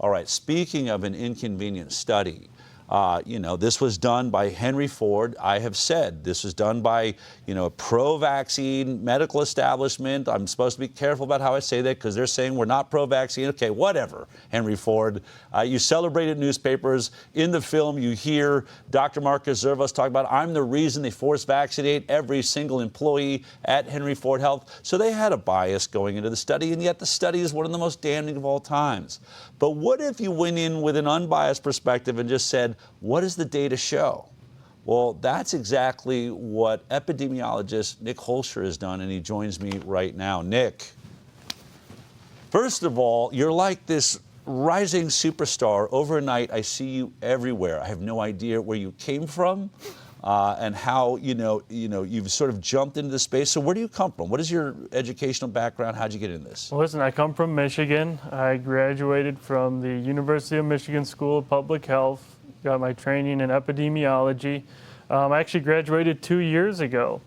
All right, speaking of an inconvenient study, this was done by Henry Ford. I have said this was done by, a pro-vaccine medical establishment. I'm supposed to be careful about how I say that because they're saying we're not pro-vaccine. Okay, whatever, Henry Ford. You celebrated newspapers. In the film, you hear Dr. Marcus Zervos talk about, I'm the reason they force vaccinate every single employee at Henry Ford Health. So they had a bias going into the study, and yet the study is one of the most damning of all times. But what if you went in with an unbiased perspective and just said, what does the data show? Well, that's exactly what epidemiologist Nick Hulscher has done, and he joins me right now. Nick, first of all, you're like this rising superstar. Overnight, I see you everywhere. I have no idea where you came from and how, you've sort of jumped into the space. So where do you come from? What is your educational background? How'd you get into this? Well, listen, I come from Michigan. I graduated from the University of Michigan School of Public Health. Got my training in epidemiology. I actually graduated 2 years ago,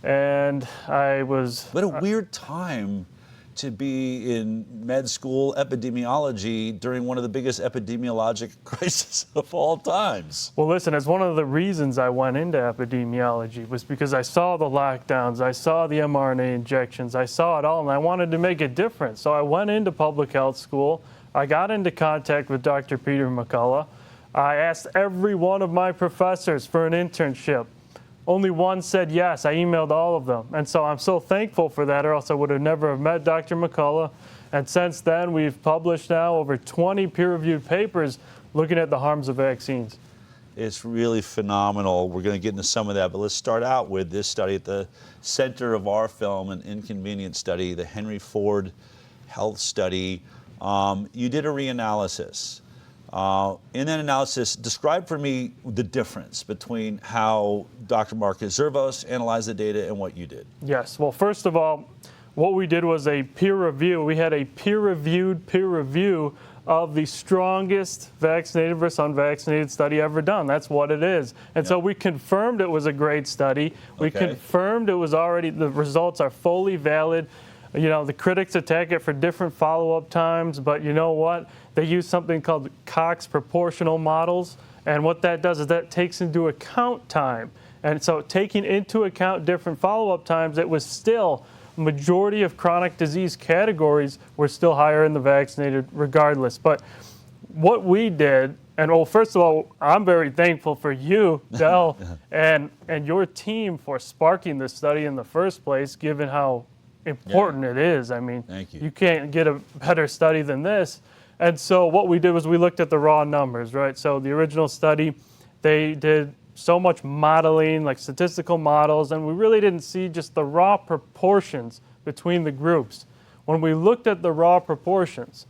and I was... What a weird time to be in med school epidemiology during one of the biggest epidemiologic crises of all times. Well, listen, it's one of the reasons I went into epidemiology was because I saw the lockdowns, I saw the mRNA injections, I saw it all, and I wanted to make a difference. So I went into public health school. I got into contact with Dr. Peter McCullough. I asked every one of my professors for an internship. Only one said yes. I emailed all of them. And so I'm so thankful for that, or else I would have never have met Dr. McCullough. And since then, we've published now over 20 peer-reviewed papers looking at the harms of vaccines. It's really phenomenal. We're going to get into some of that, but let's start out with this study at the center of our film, an inconvenient study, the Henry Ford Health Study. You did a reanalysis. In that analysis, describe for me the difference between how Dr. Marcus Zervos analyzed the data and what you did. Yes. Well, first of all, what we did was a peer review. We had a peer-reviewed peer review of the strongest vaccinated versus unvaccinated study ever done. That's what it is. And so we confirmed it was a great study. We confirmed it was already, the results are fully valid. The critics attack it for different follow-up times, but you know what? They use something called Cox proportional models, and what that does is that takes into account time. And so taking into account different follow-up times, it was still, majority of chronic disease categories were still higher in the vaccinated regardless. But what we did, and well, first of all, I'm very thankful for you, Del, and your team for sparking this study in the first place, given how important it is. I mean, you can't get a better study than this. And so what we did was we looked at the raw numbers, right? So the original study, they did so much modeling, like statistical models, and we really didn't see just the raw proportions between the groups. When we looked at the raw proportions,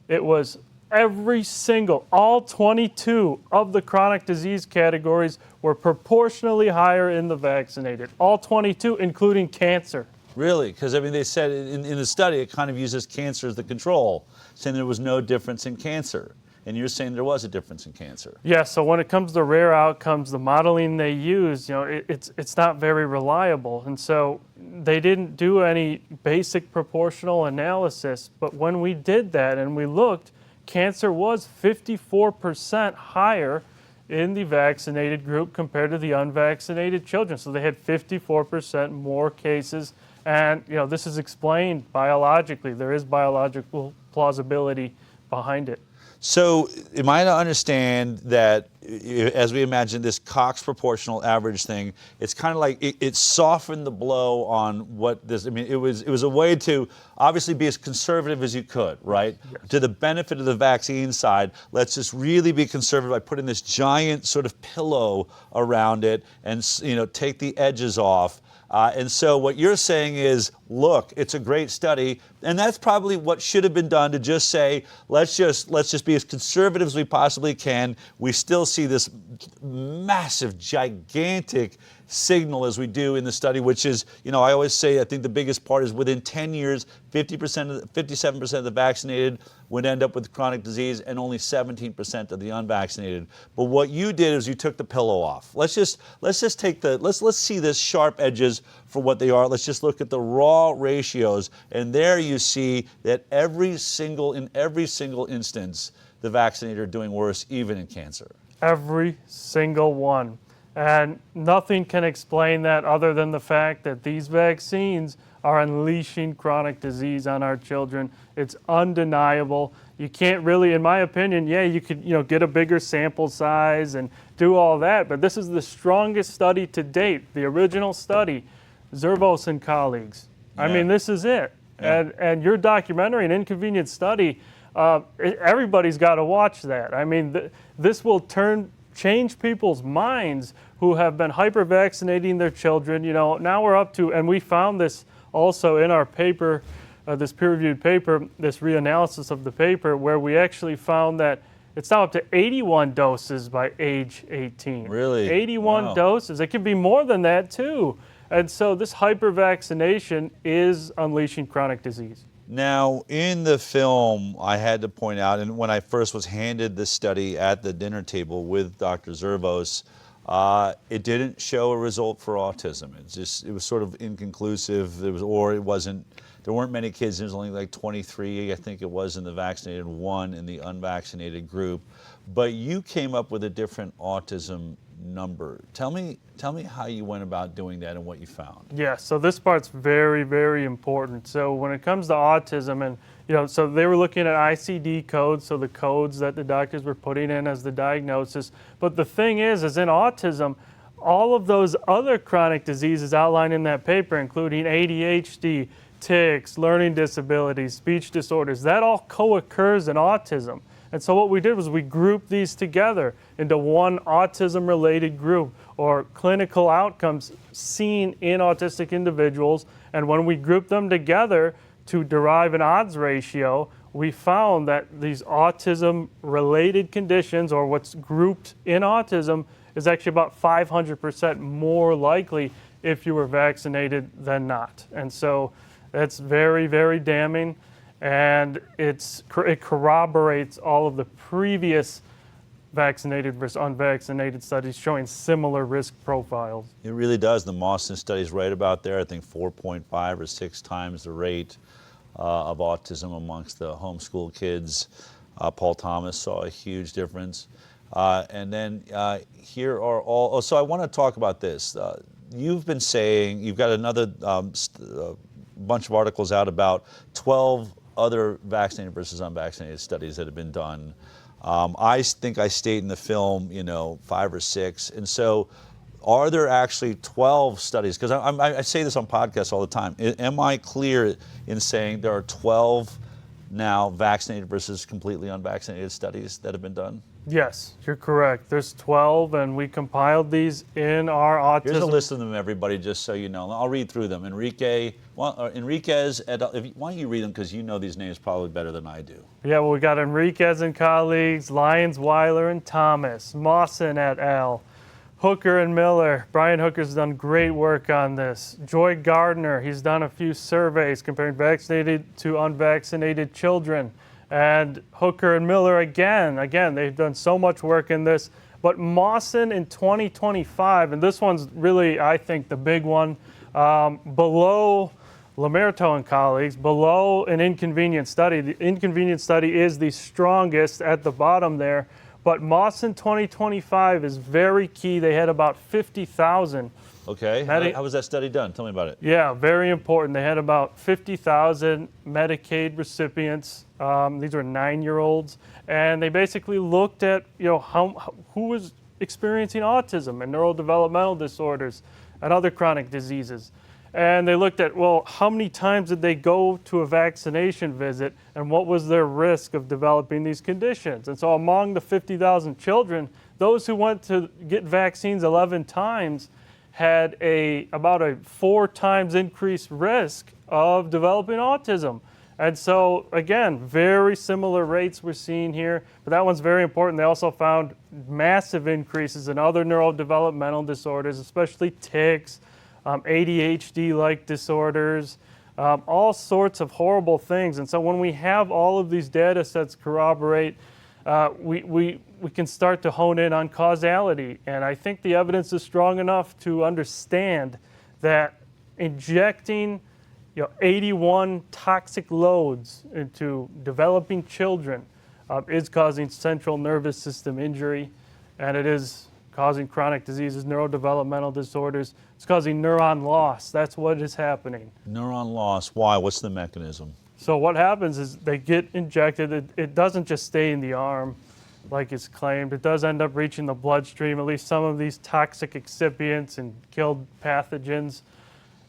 it was every single, all 22 of the chronic disease categories were proportionally higher in the vaccinated. All 22, including cancer. Really? Because, I mean, they said in the study it kind of uses cancer as the control, saying there was no difference in cancer. And you're saying there was a difference in cancer. Yeah, so when it comes to rare outcomes, the modeling they use, it's not very reliable. And so they didn't do any basic proportional analysis. But when we did that and we looked, cancer was 54% higher in the vaccinated group compared to the unvaccinated children. So they had 54% more cases. And, this is explained biologically. There is biological plausibility behind it. So am I to understand that as we imagine this Cox proportional average thing, it's kind of like it softened the blow on what this, I mean, it was a way to obviously be as conservative as you could, right? Yes. To the benefit of the vaccine side, let's just really be conservative by putting this giant sort of pillow around it and, take the edges off. And so what you're saying is, look, it's a great study, and that's probably what should have been done, to just say, let's just be as conservative as we possibly can. We still see this massive, gigantic signal as we do in the study, which is, I always say, I think the biggest part is within 10 years, 57% of the vaccinated would end up with chronic disease and only 17% of the unvaccinated. But what you did is you took the pillow off. Let's just take let's see the sharp edges for what they are. Let's just look at the raw ratios. And there you see that in every single instance, the vaccinated are doing worse, even in cancer. Every single one. And nothing can explain that other than the fact that these vaccines are unleashing chronic disease on our children. It's undeniable. You can't really, in my opinion, you could get a bigger sample size and do all that, but this is the strongest study to date, the original study, Zervos and colleagues. Yeah. I mean, this is it. Yeah. And your documentary, An Inconvenient Study, everybody's got to watch that. I mean, this will change people's minds who have been hyper-vaccinating their children. Now we're up to, and we found this also in our paper, this peer-reviewed paper, this reanalysis of the paper, where we actually found that it's now up to 81 doses by age 18. Really? 81 doses. It can be more than that too. And so this hyper-vaccination is unleashing chronic disease. Now, in the film, I had to point out, and when I first was handed this study at the dinner table with Dr. Zervos, it didn't show a result for autism. It was sort of inconclusive. There weren't many kids. There was only like 23, I think it was, in the vaccinated, 1 in the unvaccinated group. But you came up with a different autism number. Tell me how you went about doing that and what you found. Yeah, so this part's very, very important. So when it comes to autism, and so they were looking at ICD codes, so the codes that the doctors were putting in as the diagnosis. But the thing is in autism, all of those other chronic diseases outlined in that paper, including ADHD, tics, learning disabilities, speech disorders, that all co-occurs in autism. And so what we did was we grouped these together into one autism-related group, or clinical outcomes seen in autistic individuals. And when we grouped them together to derive an odds ratio, we found that these autism-related conditions, or what's grouped in autism, is actually about 500% more likely if you were vaccinated than not. And so that's very, very damning. And it corroborates all of the previous vaccinated versus unvaccinated studies showing similar risk profiles. It really does. The Mawson study is right about there. I think 4.5 or 6 times the rate of autism amongst the homeschool kids. Paul Thomas saw a huge difference. And then here are all, so I want to talk about this. You've been saying, you've got another bunch of articles out about 12 other vaccinated versus unvaccinated studies that have been done. I think I state in the film, 5 or 6. And so are there actually 12 studies? Because I say this on podcasts all the time. Am I clear in saying there are 12 now vaccinated versus completely unvaccinated studies that have been done? Yes, you're correct. There's 12, and we compiled these in our autism. Here's a list of them, everybody, just so you know. I'll read through them. Enriquez, why don't you read them, because you know these names probably better than I do. Yeah, well, we got Enriquez and colleagues, Lyons, Weiler, and Thomas, Mawson et al., Hooker and Miller. Brian Hooker's done great work on this. Joy Gardner, he's done a few surveys comparing vaccinated to unvaccinated children. And Hooker and Miller, again, they've done so much work in this. But Mawson in 2025, and this one's really, I think, the big one, below Lamerto and colleagues, below an inconvenient study. The inconvenient study is the strongest at the bottom there. But Mawson 2025 is very key. They had about 50,000. Okay, how was that study done? Tell me about it. Yeah, very important. They had about 50,000 Medicaid recipients. These were 9-year-olds, and they basically looked at who was experiencing autism and neurodevelopmental disorders and other chronic diseases. And they looked at, how many times did they go to a vaccination visit, and what was their risk of developing these conditions? And so among the 50,000 children, those who went to get vaccines 11 times had about a 4 times increased risk of developing autism. And so, again, very similar rates we're seeing here, but that one's very important. They also found massive increases in other neurodevelopmental disorders, especially tics, ADHD-like disorders, all sorts of horrible things. And so when we have all of these data sets corroborate, we can start to hone in on causality. And I think the evidence is strong enough to understand that injecting 81 toxic loads into developing children is causing central nervous system injury, and it is causing chronic diseases, neurodevelopmental disorders. It's causing neuron loss. That's what is happening. Neuron loss. Why? What's the mechanism? So what happens is they get injected. It doesn't just stay in the arm like it's claimed. It does end up reaching the bloodstream, at least some of these toxic excipients and killed pathogens.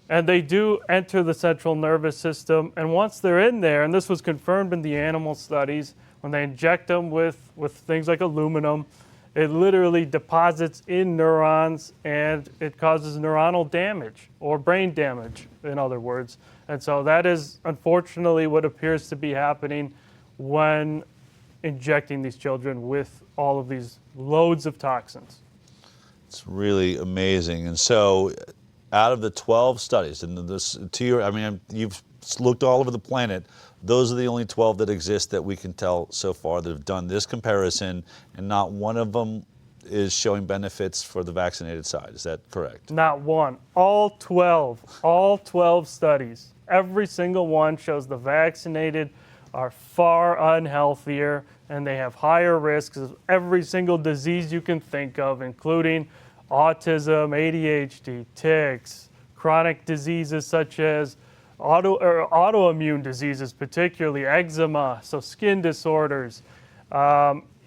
And they do enter the central nervous system. And once they're in there, and this was confirmed in the animal studies, when they inject them with things like aluminum, it literally deposits in neurons and it causes neuronal damage or brain damage, in other words. And so that is unfortunately what appears to be happening when injecting these children with all of these loads of toxins. It's really amazing. And so out of the 12 studies, and you've looked all over the planet, those are the only 12 that exist that we can tell so far that have done this comparison, and not one of them is showing benefits for the vaccinated side. Is that correct? Not one. All 12 studies, every single one shows the vaccinated are far unhealthier and they have higher risks of every single disease you can think of, including autism, ADHD, tics, chronic diseases such as autoimmune diseases, particularly eczema, so skin disorders,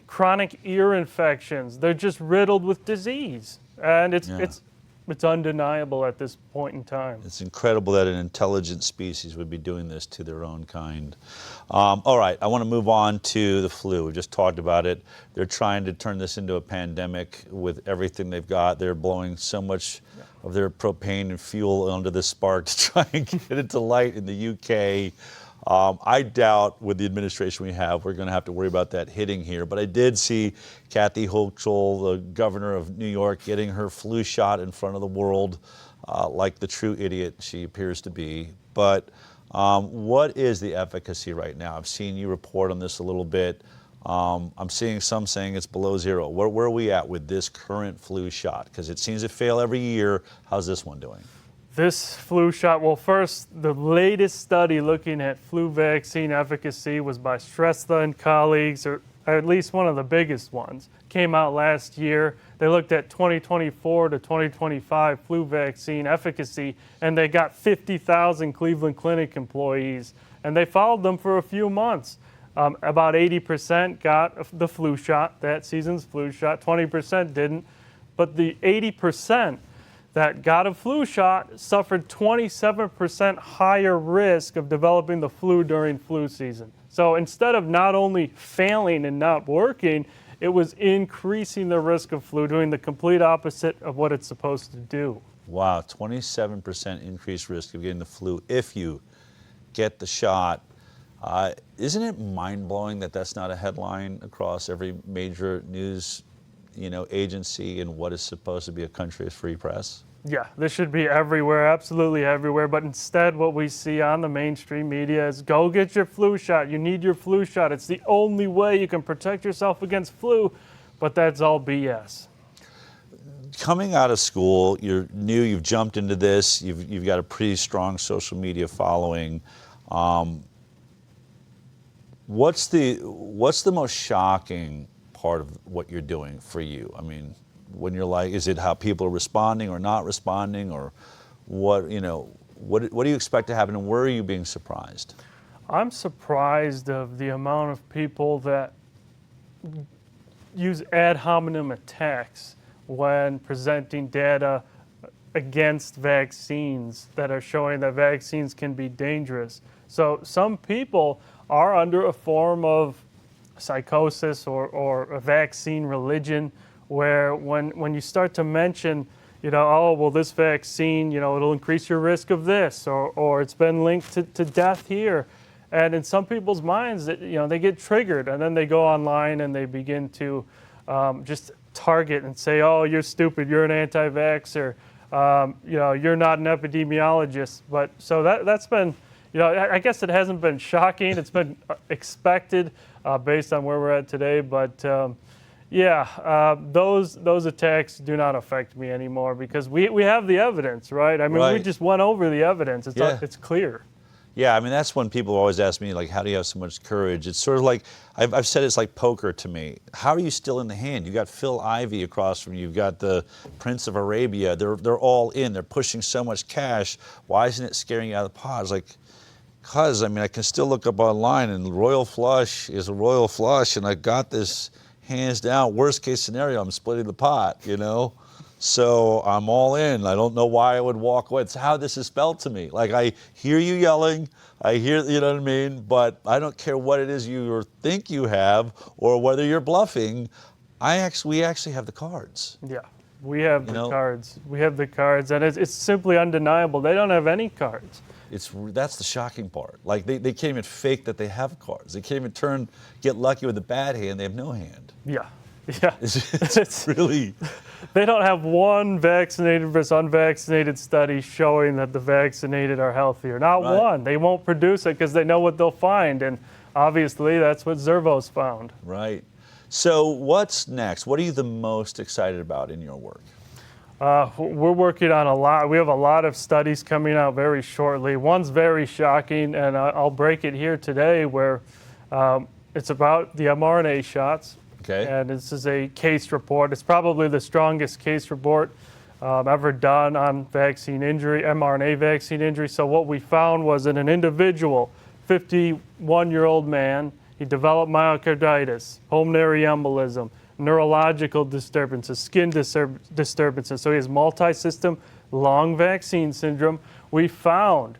chronic ear infections. They're just riddled with disease, and it's undeniable at this point in time. It's incredible that an intelligent species would be doing this to their own kind. All right, I want to move on to the flu. We just talked about it. They're trying to turn this into a pandemic with everything they've got. They're blowing so much of their propane and fuel onto the spark to try and get it to light in the UK. I doubt with the administration we have, we're going to have to worry about that hitting here. But I did see Kathy Hochul, the governor of New York, getting her flu shot in front of the world, like the true idiot she appears to be. But what is the efficacy right now? I've seen you report on this a little bit. I'm seeing some saying it's below zero. Where are we at with this current flu shot? Because it seems to fail every year. How's this one doing? This flu shot, well, first, the latest study looking at flu vaccine efficacy was by Shrestha and colleagues, or at least one of the biggest ones. Came out last year. They looked at 2024 to 2025 flu vaccine efficacy, and they got 50,000 Cleveland Clinic employees, and they followed them for a few months. About 80% got the flu shot, that season's flu shot. 20% didn't. But the 80% that got a flu shot suffered 27% higher risk of developing the flu during flu season. So instead of not only failing and not working, it was increasing the risk of flu, doing the complete opposite of what it's supposed to do. Wow, 27% increased risk of getting the flu if you get the shot. Isn't it mind-blowing that that's not a headline across every major news agency in what is supposed to be a country of free press? Yeah, this should be everywhere, absolutely everywhere. But instead, what we see on the mainstream media is go get your flu shot. You need your flu shot. It's the only way you can protect yourself against flu. But that's all BS. Coming out of school, you're new, you've jumped into this, you've got a pretty strong social media following. What's the most shocking part of what you're doing for you? I mean, when you're like, is it how people are responding or not responding, or what do you expect to happen, and where are you being surprised? I'm surprised of the amount of people that use ad hominem attacks when presenting data against vaccines that are showing that vaccines can be dangerous. So some people are under a form of psychosis or a vaccine religion, where when you start to mention, oh, well, this vaccine, it'll increase your risk of this, or it's been linked to death here. And in some people's minds, they get triggered, and then they go online and they begin to just target and say, "Oh, you're stupid. You're an anti-vaxxer. You're not an epidemiologist." But so that's been, I guess it hasn't been shocking. It's been expected based on where we're at today. But those attacks do not affect me anymore because we have the evidence, right? I mean, Right. we just went over the evidence. It's clear. Yeah, I mean, that's when people always ask me, like, how do you have so much courage? It's sort of like, I've said it's like poker to me. How are you still in the hand? You got Phil Ivey across from you. You've got the Prince of Arabia. They're all in. They're pushing so much cash. Why isn't it scaring you out of the pot? It's like, because, I mean, I can still look up online and royal flush is a royal flush, and I got this hands down. Worst case scenario, I'm splitting the pot, So I'm all in. I don't know why I would walk away. It's how this is spelled to me. Like, I hear you yelling, I hear, you know what I mean? But I don't care what it is you think you have or whether you're bluffing. We actually have the cards. Yeah, we have the cards. We have the cards, and it's simply undeniable. They don't have any cards. That's the shocking part. Like, they can't even fake that they have cards. They can't even get lucky with a bad hand. They have no hand. Yeah. Yeah, it's really. They don't have one vaccinated versus unvaccinated study showing that the vaccinated are healthier. Not Right. one. They won't produce it because they know what they'll find, and obviously that's what Zervo's found. Right. So what's next? What are you the most excited about in your work? We're working on a lot. We have a lot of studies coming out very shortly. One's very shocking, and I'll break it here today, where it's about the mRNA shots. Okay. And this is a case report. It's probably the strongest case report ever done on vaccine injury, mRNA vaccine injury. So what we found was in an individual, 51-year-old man, he developed myocarditis, pulmonary embolism, neurological disturbances, skin disturbances. So he has multi-system lung vaccine syndrome. We found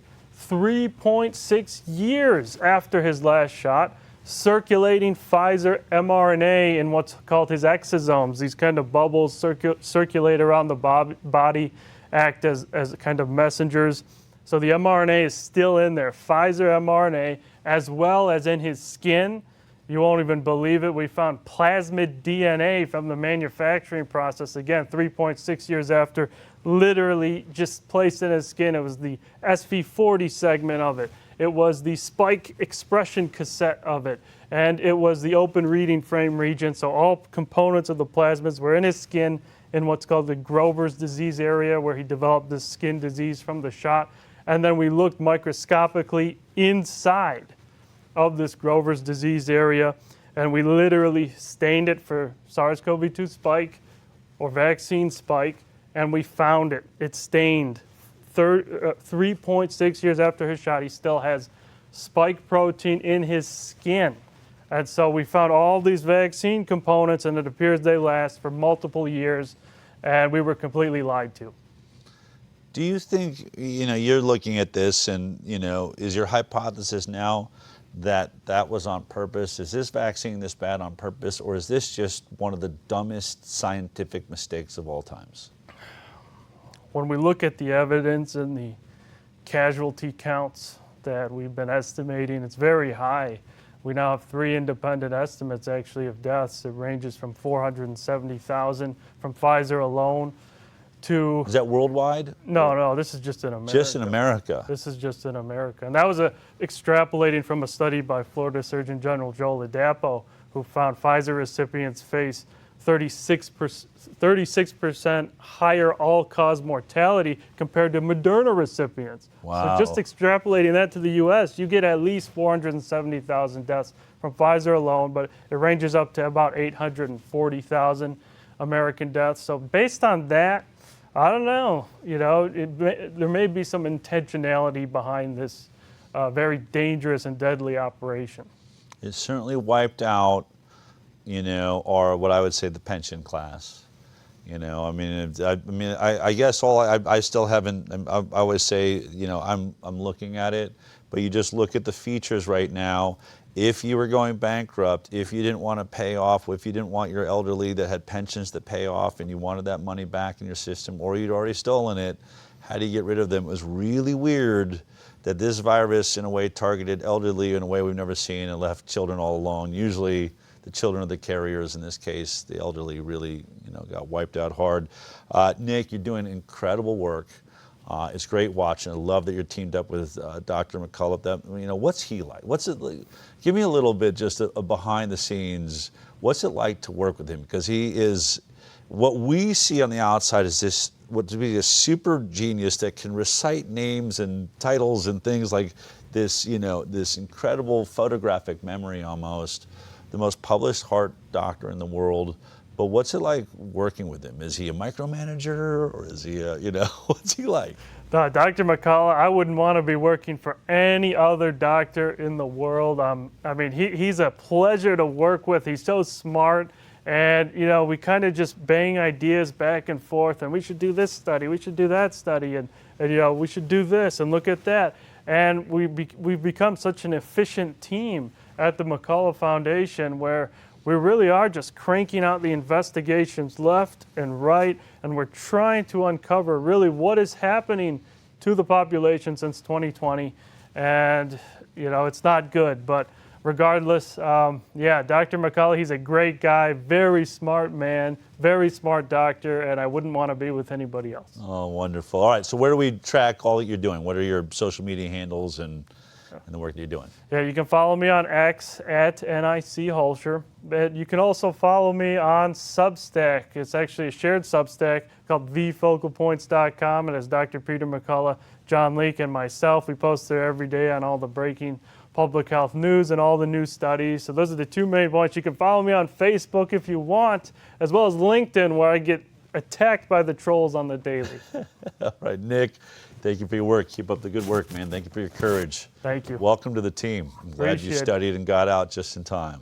3.6 years after his last shot, circulating Pfizer mRNA in what's called his exosomes. These kind of bubbles circulate around the body, act as kind of messengers. So the mRNA is still in there, Pfizer mRNA, as well as in his skin. You won't even believe it. We found plasmid DNA from the manufacturing process, again, 3.6 years after, literally just placed in his skin. It was the SV40 segment of it. It was the spike expression cassette of it, and it was the open reading frame region. So all components of the plasmids were in his skin in what's called the Grover's disease area, where he developed this skin disease from the shot. And then we looked microscopically inside of this Grover's disease area, and we literally stained it for SARS-CoV-2 spike or vaccine spike, and we found it. It stained. 3.6 years after his shot, he still has spike protein in his skin. And so we found all these vaccine components, and it appears they last for multiple years, and we were completely lied to. Do you think, you're looking at this and, is your hypothesis now that was on purpose? Is this vaccine this bad on purpose, or is this just one of the dumbest scientific mistakes of all times? When we look at the evidence and the casualty counts that we've been estimating, it's very high. We now have 3 independent estimates, actually, of deaths. It ranges from 470,000 from Pfizer alone to... Is that worldwide? No, this is just in America. Just in America? This is just in America. And that was extrapolating from a study by Florida Surgeon General Joe Ladapo, who found Pfizer recipients face 36% higher all-cause mortality compared to Moderna recipients. Wow. So just extrapolating that to the U.S., you get at least 470,000 deaths from Pfizer alone, but it ranges up to about 840,000 American deaths. So based on that, I don't know. There may be some intentionality behind this very dangerous and deadly operation. It certainly wiped out or what I would say the pension class. I guess I still haven't. I always say, I'm looking at it, but you just look at the features right now. If you were going bankrupt, if you didn't want to pay off, if you didn't want your elderly that had pensions to pay off, and you wanted that money back in your system, or you'd already stolen it, How do you get rid of them? It was really weird that this virus, in a way, targeted elderly in a way we've never seen and left children all alone. Usually, the children are the carriers. In this case, the elderly really, got wiped out hard. Nick, you're doing incredible work. It's great watching. I love that you're teamed up with Dr. McCullough. What's he like? What's it like? Give me a little bit, just a behind the scenes. What's it like to work with him? Because he is, what we see on the outside is this, what to be a super genius that can recite names and titles and things like this, this incredible photographic memory almost, the most published heart doctor in the world. But what's it like working with him? Is he a micromanager, or is he what's he like? Dr. McCullough, I wouldn't want to be working for any other doctor in the world. He's a pleasure to work with. He's so smart. And, we kind of just bang ideas back and forth, and we should do this study, we should do that study, and we should do this and look at that. And we've become such an efficient team at the McCullough Foundation, where we really are just cranking out the investigations left and right, and we're trying to uncover really what is happening to the population since 2020. And, it's not good, but regardless, Dr. McCullough, he's a great guy, very smart man, very smart doctor, and I wouldn't want to be with anybody else. Oh, wonderful. All right, so where do we track all that you're doing? What are your social media handles and the work that you're doing? Yeah, you can follow me on X at NIC Hulscher. But you can also follow me on Substack. It's actually a shared Substack called thefocalpoints.com. It has Dr. Peter McCullough, John Leake, and myself. We post there every day on all the breaking public health news and all the new studies. So those are the two main points. You can follow me on Facebook if you want, as well as LinkedIn, where I get attacked by the trolls on the daily. All right, Nick, thank you for your work. Keep up the good work, man. Thank you for your courage. Thank you. Welcome to the team. I'm glad you studied and got out just in time.